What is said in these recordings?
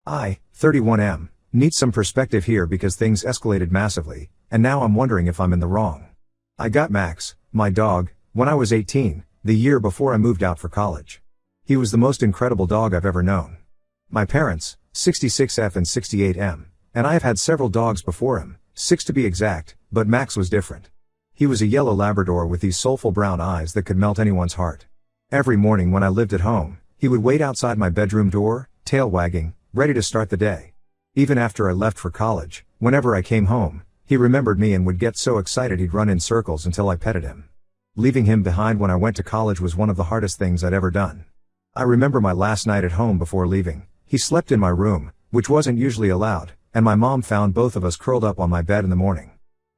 I, 31M, need some perspective here because things escalated massively, and now I'm wondering if I'm in the wrong. I got Max, my dog, when I was 18, the year before I moved out for college. He was the most incredible dog I've ever known. My parents, 66F and 68M, and I have had several dogs before him, 6 to be exact, but Max was different. He was a yellow Labrador with these soulful brown eyes that could melt anyone's heart. Every morning when I lived at home, he would wait outside my bedroom door, tail wagging, ready to start the day. Even after I left for college, whenever I came home, he remembered me and would get so excited he'd run in circles until I petted him. Leaving him behind when I went to college was one of the hardest things I'd ever done. I remember my last night at home before leaving. He slept in my room, which wasn't usually allowed, and my mom found both of us curled up on my bed in the morning.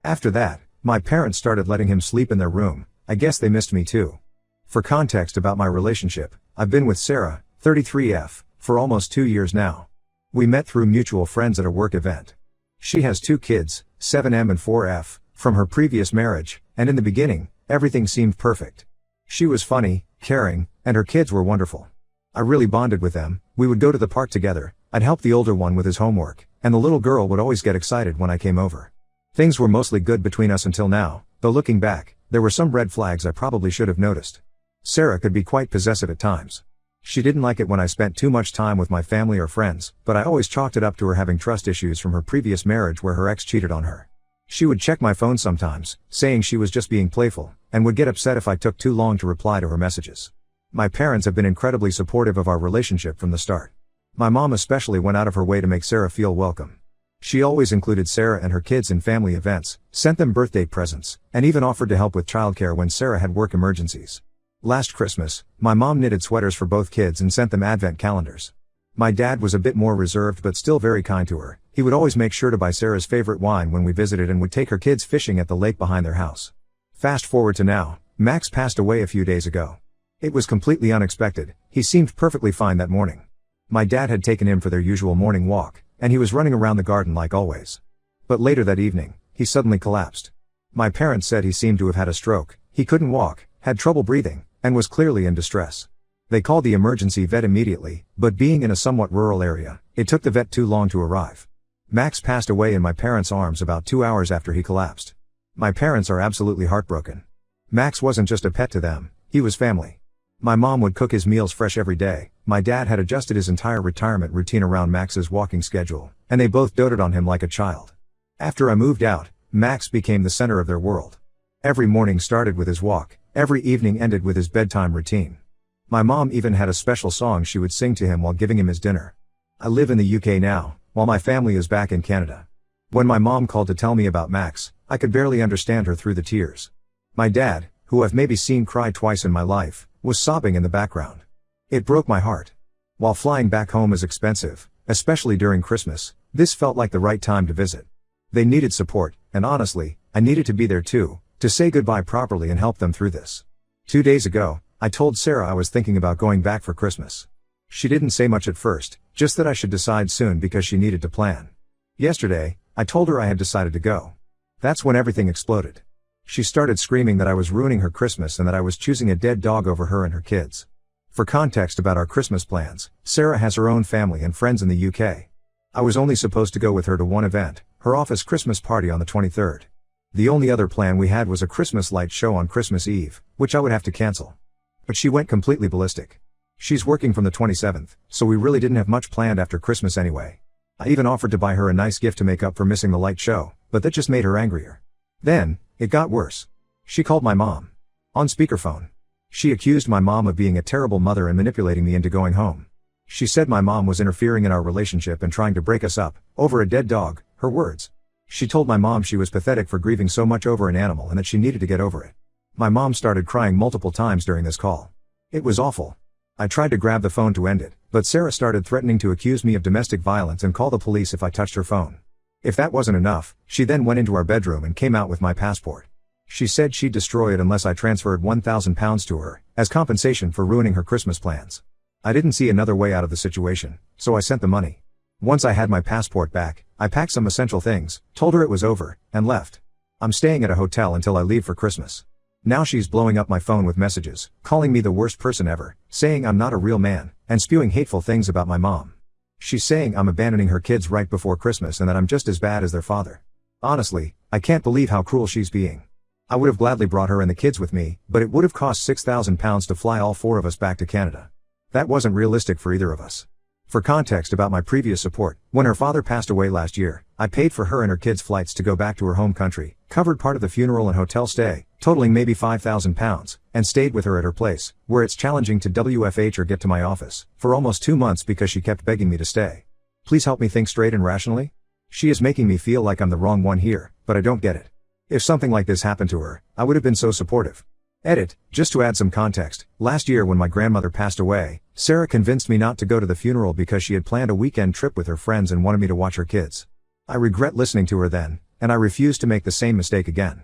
After that, my parents started letting him sleep in their room. I guess they missed me too. For context about my relationship, I've been with Sarah, 33F, for almost 2 years now. We met through mutual friends at a work event. She has 2 kids, 7M and 4F, from her previous marriage, and in the beginning, everything seemed perfect. She was funny, caring, and her kids were wonderful. I really bonded with them. We would go to the park together, I'd help the older one with his homework, and the little girl would always get excited when I came over. Things were mostly good between us until now, though looking back, there were some red flags I probably should have noticed. Sarah could be quite possessive at times. She didn't like it when I spent too much time with my family or friends, but I always chalked it up to her having trust issues from her previous marriage where her ex cheated on her. She would check my phone sometimes, saying she was just being playful, and would get upset if I took too long to reply to her messages. My parents have been incredibly supportive of our relationship from the start. My mom especially went out of her way to make Sarah feel welcome. She always included Sarah and her kids in family events, sent them birthday presents, and even offered to help with childcare when Sarah had work emergencies. Last Christmas, my mom knitted sweaters for both kids and sent them advent calendars. My dad was a bit more reserved but still very kind to her. He would always make sure to buy Sarah's favorite wine when we visited and would take her kids fishing at the lake behind their house. Fast forward to now, Max passed away a few days ago. It was completely unexpected. He seemed perfectly fine that morning. My dad had taken him for their usual morning walk, and he was running around the garden like always. But later that evening, he suddenly collapsed. My parents said he seemed to have had a stroke. He couldn't walk, had trouble breathing, and was clearly in distress. They called the emergency vet immediately, but being in a somewhat rural area, it took the vet too long to arrive. Max passed away in my parents' arms about 2 hours after he collapsed. My parents are absolutely heartbroken. Max wasn't just a pet to them, he was family. My mom would cook his meals fresh every day. My dad had adjusted his entire retirement routine around Max's walking schedule, and they both doted on him like a child. After I moved out, Max became the center of their world. Every morning started with his walk, every evening ended with his bedtime routine. My mom even had a special song she would sing to him while giving him his dinner. I live in the UK now, while my family is back in Canada. When my mom called to tell me about Max, I could barely understand her through the tears. My dad, who I've maybe seen cry twice in my life, was sobbing in the background. It broke my heart. While flying back home is expensive, especially during Christmas, this felt like the right time to visit. They needed support, and honestly, I needed to be there too, to say goodbye properly and help them through this. 2 days ago, I told Sarah I was thinking about going back for Christmas. She didn't say much at first, just that I should decide soon because she needed to plan. Yesterday, I told her I had decided to go. That's when everything exploded. She started screaming that I was ruining her Christmas and that I was choosing a dead dog over her and her kids. For context about our Christmas plans, Sarah has her own family and friends in the UK. I was only supposed to go with her to one event, her office Christmas party on the 23rd. The only other plan we had was a Christmas light show on Christmas Eve, which I would have to cancel. But she went completely ballistic. She's working from the 27th, so we really didn't have much planned after Christmas anyway. I even offered to buy her a nice gift to make up for missing the light show, but that just made her angrier. Then, it got worse. She called my mom. On speakerphone. She accused my mom of being a terrible mother and manipulating me into going home. She said my mom was interfering in our relationship and trying to break us up, over a dead dog, her words. She told my mom she was pathetic for grieving so much over an animal and that she needed to get over it. My mom started crying multiple times during this call. It was awful. I tried to grab the phone to end it, but Sarah started threatening to accuse me of domestic violence and call the police if I touched her phone. If that wasn't enough, she then went into our bedroom and came out with my passport. She said she'd destroy it unless I transferred £1,000 to her, as compensation for ruining her Christmas plans. I didn't see another way out of the situation, so I sent the money. Once I had my passport back, I packed some essential things, told her it was over, and left. I'm staying at a hotel until I leave for Christmas. Now she's blowing up my phone with messages, calling me the worst person ever, saying I'm not a real man, and spewing hateful things about my mom. She's saying I'm abandoning her kids right before Christmas and that I'm just as bad as their father. Honestly, I can't believe how cruel she's being. I would have gladly brought her and the kids with me, but it would have cost £6,000 to fly all 4 of us back to Canada. That wasn't realistic for either of us. For context about my previous support, when her father passed away last year, I paid for her and her kids' flights to go back to her home country, covered part of the funeral and hotel stay, totaling maybe £5,000, and stayed with her at her place, where it's challenging to WFH or get to my office, for almost 2 months because she kept begging me to stay. Please help me think straight and rationally? She is making me feel like I'm the wrong one here, but I don't get it. If something like this happened to her, I would have been so supportive. Edit, just to add some context, last year when my grandmother passed away, Sarah convinced me not to go to the funeral because she had planned a weekend trip with her friends and wanted me to watch her kids. I regret listening to her then, and I refuse to make the same mistake again.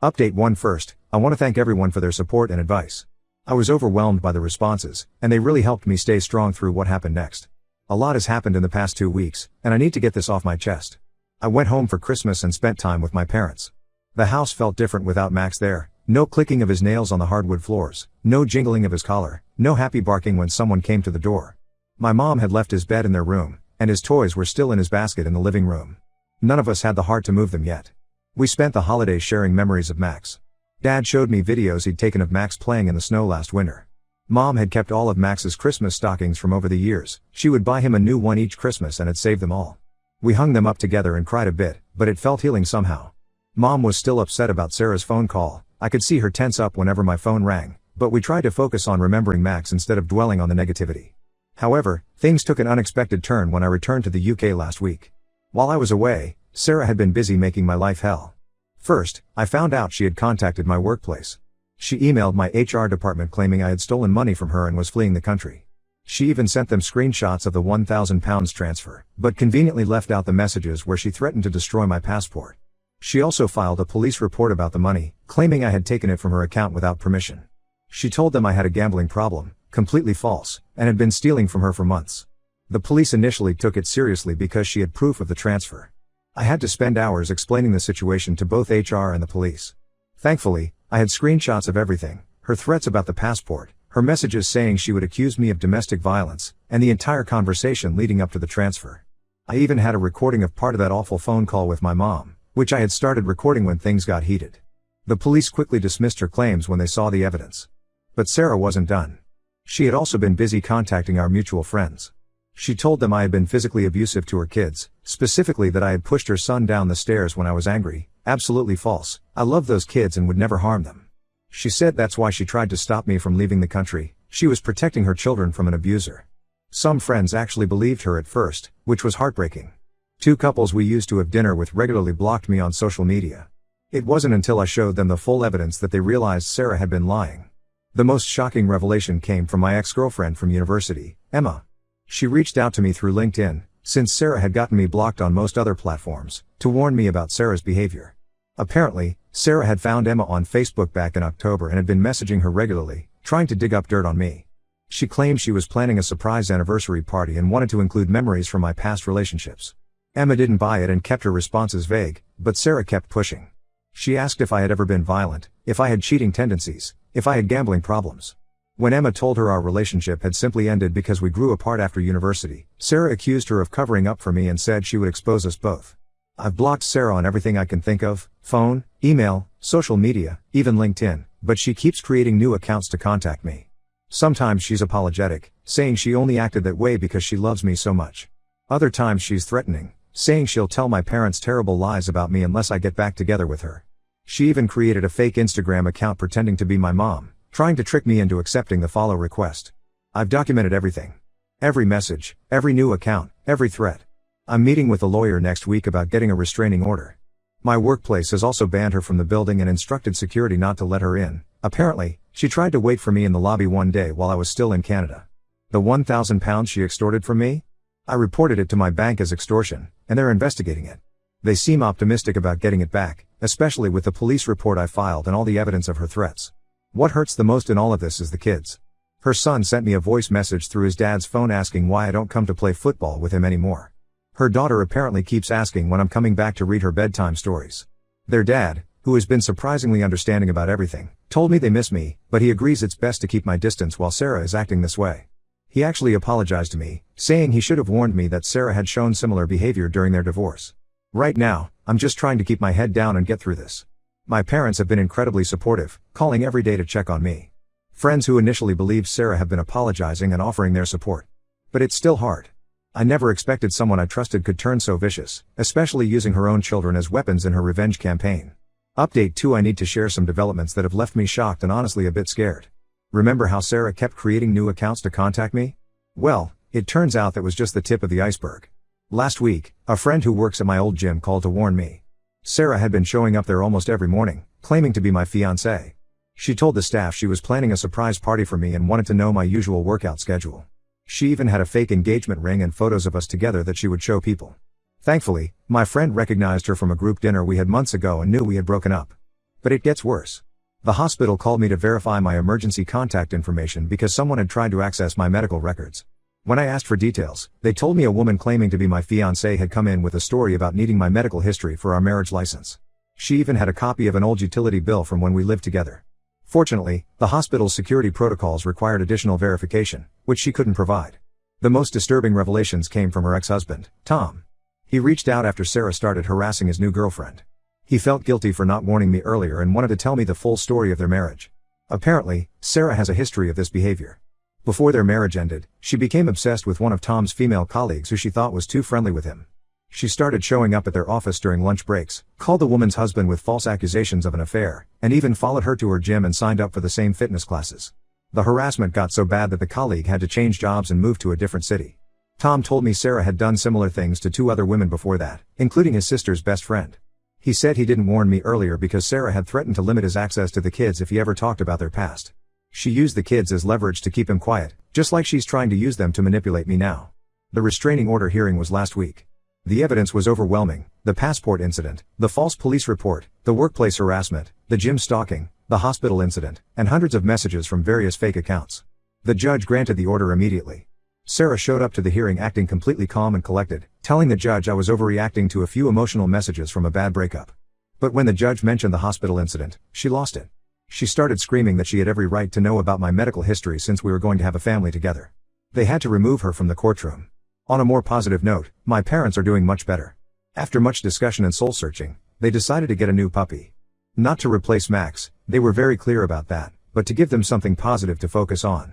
Update 1 first, I want to thank everyone for their support and advice. I was overwhelmed by the responses, and they really helped me stay strong through what happened next. A lot has happened in the past 2 weeks, and I need to get this off my chest. I went home for Christmas and spent time with my parents. The house felt different without Max there. No clicking of his nails on the hardwood floors, no jingling of his collar, no happy barking when someone came to the door. My mom had left his bed in their room, and his toys were still in his basket in the living room. None of us had the heart to move them yet. We spent the holidays sharing memories of Max. Dad showed me videos he'd taken of Max playing in the snow last winter. Mom had kept all of Max's Christmas stockings from over the years. She would buy him a new one each Christmas and had saved them all. We hung them up together and cried a bit, but it felt healing somehow. Mom was still upset about Sarah's phone call. I could see her tense up whenever my phone rang, but we tried to focus on remembering Max instead of dwelling on the negativity. However, things took an unexpected turn when I returned to the UK last week. While I was away, Sarah had been busy making my life hell. First, I found out she had contacted my workplace. She emailed my HR department claiming I had stolen money from her and was fleeing the country. She even sent them screenshots of the £1,000 transfer, but conveniently left out the messages where she threatened to destroy my passport. She also filed a police report about the money, claiming I had taken it from her account without permission. She told them I had a gambling problem, completely false, and had been stealing from her for months. The police initially took it seriously because she had proof of the transfer. I had to spend hours explaining the situation to both HR and the police. Thankfully, I had screenshots of everything, her threats about the passport, her messages saying she would accuse me of domestic violence, and the entire conversation leading up to the transfer. I even had a recording of part of that awful phone call with my mom, which I had started recording when things got heated. The police quickly dismissed her claims when they saw the evidence. But Sarah wasn't done. She had also been busy contacting our mutual friends. She told them I had been physically abusive to her kids, specifically that I had pushed her son down the stairs when I was angry. Absolutely false. I love those kids and would never harm them. She said that's why she tried to stop me from leaving the country. She was protecting her children from an abuser. Some friends actually believed her at first, which was heartbreaking. 2 couples we used to have dinner with regularly blocked me on social media. It wasn't until I showed them the full evidence that they realized Sarah had been lying. The most shocking revelation came from my ex-girlfriend from university, Emma. She reached out to me through LinkedIn, since Sarah had gotten me blocked on most other platforms, to warn me about Sarah's behavior. Apparently, Sarah had found Emma on Facebook back in October and had been messaging her regularly, trying to dig up dirt on me. She claimed she was planning a surprise anniversary party and wanted to include memories from my past relationships. Emma didn't buy it and kept her responses vague, but Sarah kept pushing. She asked if I had ever been violent, if I had cheating tendencies, if I had gambling problems. When Emma told her our relationship had simply ended because we grew apart after university, Sarah accused her of covering up for me and said she would expose us both. I've blocked Sarah on everything I can think of, phone, email, social media, even LinkedIn, but she keeps creating new accounts to contact me. Sometimes she's apologetic, saying she only acted that way because she loves me so much. Other times she's threatening, saying she'll tell my parents terrible lies about me unless I get back together with her. She even created a fake Instagram account pretending to be my mom, trying to trick me into accepting the follow request. I've documented everything. Every message, every new account, every threat. I'm meeting with a lawyer next week about getting a restraining order. My workplace has also banned her from the building and instructed security not to let her in. Apparently, she tried to wait for me in the lobby one day while I was still in Canada. The £1,000 she extorted from me? I reported it to my bank as extortion, and they're investigating it. They seem optimistic about getting it back, especially with the police report I filed and all the evidence of her threats. What hurts the most in all of this is the kids. Her son sent me a voice message through his dad's phone asking why I don't come to play football with him anymore. Her daughter apparently keeps asking when I'm coming back to read her bedtime stories. Their dad, who has been surprisingly understanding about everything, told me they miss me, but he agrees it's best to keep my distance while Sarah is acting this way. He actually apologized to me, saying he should have warned me that Sarah had shown similar behavior during their divorce. Right now, I'm just trying to keep my head down and get through this. My parents have been incredibly supportive, calling every day to check on me. Friends who initially believed Sarah have been apologizing and offering their support. But it's still hard. I never expected someone I trusted could turn so vicious, especially using her own children as weapons in her revenge campaign. Update 2: I need to share some developments that have left me shocked and honestly a bit scared. Remember how Sarah kept creating new accounts to contact me? Well, it turns out that was just the tip of the iceberg. Last week, a friend who works at my old gym called to warn me. Sarah had been showing up there almost every morning, claiming to be my fiancé. She told the staff she was planning a surprise party for me and wanted to know my usual workout schedule. She even had a fake engagement ring and photos of us together that she would show people. Thankfully, my friend recognized her from a group dinner we had months ago and knew we had broken up. But it gets worse. The hospital called me to verify my emergency contact information because someone had tried to access my medical records. When I asked for details, they told me a woman claiming to be my fiancé had come in with a story about needing my medical history for our marriage license. She even had a copy of an old utility bill from when we lived together. Fortunately, the hospital's security protocols required additional verification, which she couldn't provide. The most disturbing revelations came from her ex-husband, Tom. He reached out after Sarah started harassing his new girlfriend. He felt guilty for not warning me earlier and wanted to tell me the full story of their marriage. Apparently, Sarah has a history of this behavior. Before their marriage ended, she became obsessed with one of Tom's female colleagues who she thought was too friendly with him. She started showing up at their office during lunch breaks, called the woman's husband with false accusations of an affair, and even followed her to her gym and signed up for the same fitness classes. The harassment got so bad that the colleague had to change jobs and move to a different city. Tom told me Sarah had done similar things to 2 other women before that, including his sister's best friend. He said he didn't warn me earlier because Sarah had threatened to limit his access to the kids if he ever talked about their past. She used the kids as leverage to keep him quiet, just like she's trying to use them to manipulate me now. The restraining order hearing was last week. The evidence was overwhelming: the passport incident, the false police report, the workplace harassment, the gym stalking, the hospital incident, and hundreds of messages from various fake accounts. The judge granted the order immediately. Sarah showed up to the hearing acting completely calm and collected, telling the judge I was overreacting to a few emotional messages from a bad breakup. But when the judge mentioned the hospital incident, she lost it. She started screaming that she had every right to know about my medical history since we were going to have a family together. They had to remove her from the courtroom. On a more positive note, my parents are doing much better. After much discussion and soul searching, they decided to get a new puppy. Not to replace Max, they were very clear about that, but to give them something positive to focus on.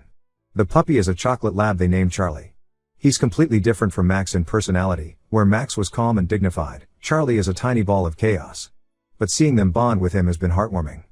The puppy is a chocolate lab they named Charlie. He's completely different from Max in personality. Where Max was calm and dignified, Charlie is a tiny ball of chaos. But seeing them bond with him has been heartwarming.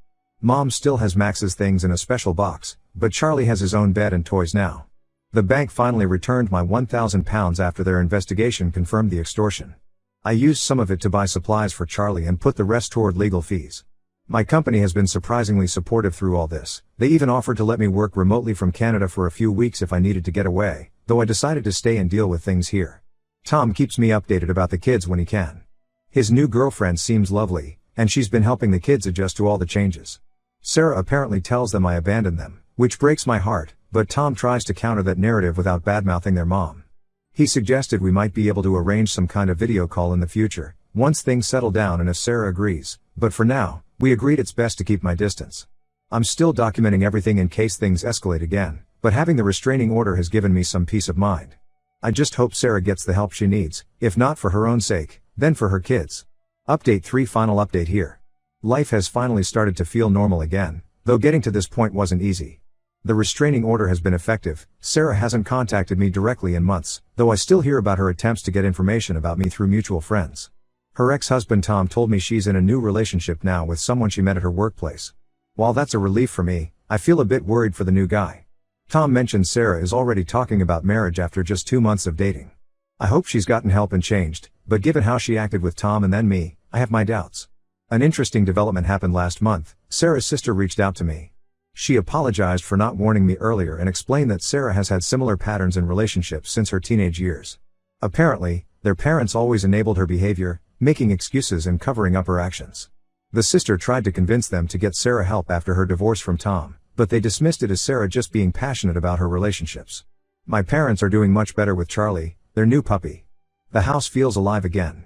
Mom still has Max's things in a special box, but Charlie has his own bed and toys now. The bank finally returned my £1,000 after their investigation confirmed the extortion. I used some of it to buy supplies for Charlie and put the rest toward legal fees. My company has been surprisingly supportive through all this. They even offered to let me work remotely from Canada for a few weeks if I needed to get away, though I decided to stay and deal with things here. Tom keeps me updated about the kids when he can. His new girlfriend seems lovely, and she's been helping the kids adjust to all the changes. Sarah apparently tells them I abandoned them, which breaks my heart, but Tom tries to counter that narrative without badmouthing their mom. He suggested we might be able to arrange some kind of video call in the future, once things settle down and if Sarah agrees, but for now, we agreed it's best to keep my distance. I'm still documenting everything in case things escalate again, but having the restraining order has given me some peace of mind. I just hope Sarah gets the help she needs, if not for her own sake, then for her kids. Update 3: Final update here. Life has finally started to feel normal again, though getting to this point wasn't easy. The restraining order has been effective. Sarah hasn't contacted me directly in months, though I still hear about her attempts to get information about me through mutual friends. Her ex-husband Tom told me she's in a new relationship now with someone she met at her workplace. While that's a relief for me, I feel a bit worried for the new guy. Tom mentioned Sarah is already talking about marriage after just 2 months of dating. I hope she's gotten help and changed, but given how she acted with Tom and then me, I have my doubts. An interesting development happened last month. Sarah's sister reached out to me. She apologized for not warning me earlier and explained that Sarah has had similar patterns in relationships since her teenage years. Apparently, their parents always enabled her behavior, making excuses and covering up her actions. The sister tried to convince them to get Sarah help after her divorce from Tom, but they dismissed it as Sarah just being passionate about her relationships. My parents are doing much better with Charlie, their new puppy. The house feels alive again.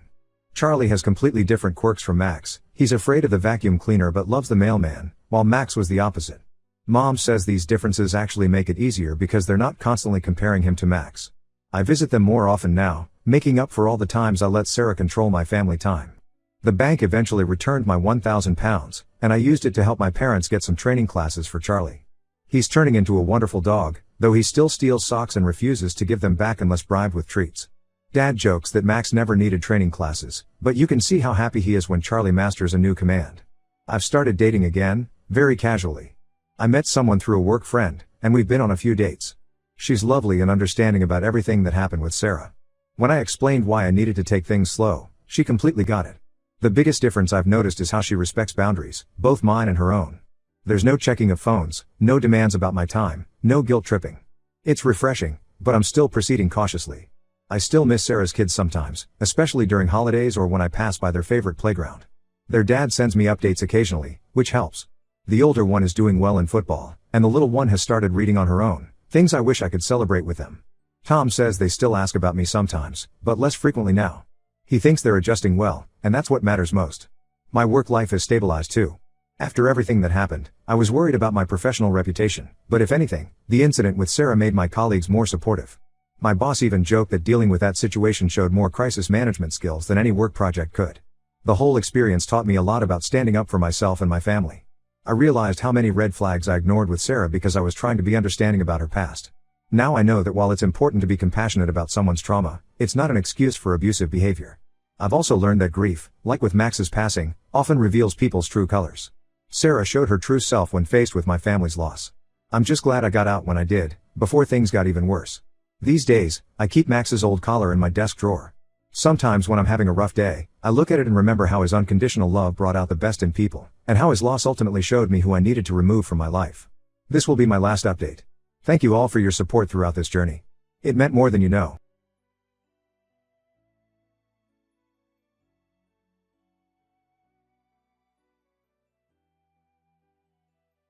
Charlie has completely different quirks from Max. He's afraid of the vacuum cleaner but loves the mailman, while Max was the opposite. Mom says these differences actually make it easier because they're not constantly comparing him to Max. I visit them more often now, making up for all the times I let Sarah control my family time. The bank eventually returned my £1,000, and I used it to help my parents get some training classes for Charlie. He's turning into a wonderful dog, though he still steals socks and refuses to give them back unless bribed with treats. Dad jokes that Max never needed training classes, but you can see how happy he is when Charlie masters a new command. I've started dating again, very casually. I met someone through a work friend, and we've been on a few dates. She's lovely and understanding about everything that happened with Sarah. When I explained why I needed to take things slow, she completely got it. The biggest difference I've noticed is how she respects boundaries, both mine and her own. There's no checking of phones, no demands about my time, no guilt tripping. It's refreshing, but I'm still proceeding cautiously. I still miss Sarah's kids sometimes, especially during holidays or when I pass by their favorite playground. Their dad sends me updates occasionally, which helps. The older one is doing well in football, and the little one has started reading on her own, things I wish I could celebrate with them. Tom says they still ask about me sometimes, but less frequently now. He thinks they're adjusting well, and that's what matters most. My work life has stabilized too. After everything that happened, I was worried about my professional reputation, but if anything, the incident with Sarah made my colleagues more supportive. My boss even joked that dealing with that situation showed more crisis management skills than any work project could. The whole experience taught me a lot about standing up for myself and my family. I realized how many red flags I ignored with Sarah because I was trying to be understanding about her past. Now I know that while it's important to be compassionate about someone's trauma, it's not an excuse for abusive behavior. I've also learned that grief, like with Max's passing, often reveals people's true colors. Sarah showed her true self when faced with my family's loss. I'm just glad I got out when I did, before things got even worse. These days, I keep Max's old collar in my desk drawer. Sometimes when I'm having a rough day, I look at it and remember how his unconditional love brought out the best in people, and how his loss ultimately showed me who I needed to remove from my life. This will be my last update. Thank you all for your support throughout this journey. It meant more than you know.